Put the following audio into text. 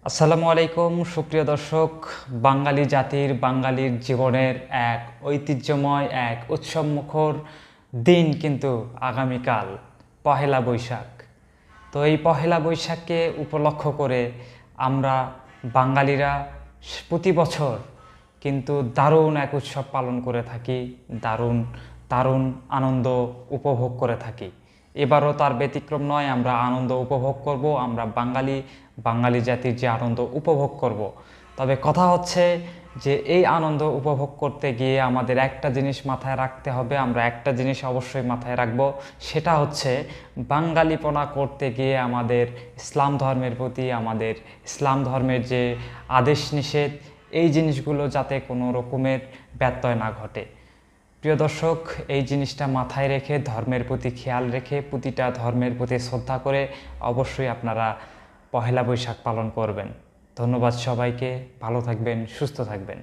আসসালামু আলাইকুম সুপ্রিয় দর্শক। বাঙালি জাতির বাঙালির জীবনের এক ঐতিহ্যময় এক উৎসবমুখর দিন কিন্তু আগামীকাল পহেলা বৈশাখ। তো এই পহেলা বৈশাখকে উপলক্ষ করে আমরা বাঙালিরা প্রতি বছর কিন্তু দারুণ এক উৎসব পালন করে থাকি, দারুণ দারুণ আনন্দ উপভোগ করে থাকি। এবারও তার ব্যতিক্রম নয়, আমরা আনন্দ উপভোগ করব, আমরা বাঙালি জাতির যে আনন্দ উপভোগ করব। তবে কথা হচ্ছে যে এই আনন্দ উপভোগ করতে গিয়ে আমাদের একটা জিনিস মাথায় রাখতে হবে, আমরা একটা জিনিস অবশ্যই মাথায় রাখব, সেটা হচ্ছে বাঙালিপনা করতে গিয়ে আমাদের ইসলাম ধর্মের প্রতি, আমাদের ইসলাম ধর্মের যে আদেশ নিষেধ, এই জিনিসগুলো যাতে কোনো রকমের ব্যত্যয় না ঘটে। প্রিয় দর্শক, এই জিনিসটা মাথায় রেখে, ধর্মের প্রতি খেয়াল রেখে, প্রতিটা ধর্মের প্রতি শ্রদ্ধা করে অবশ্যই আপনারা পহেলা বৈশাখ পালন করবেন। ধন্যবাদ সবাইকে, ভালো থাকবেন, সুস্থ থাকবেন।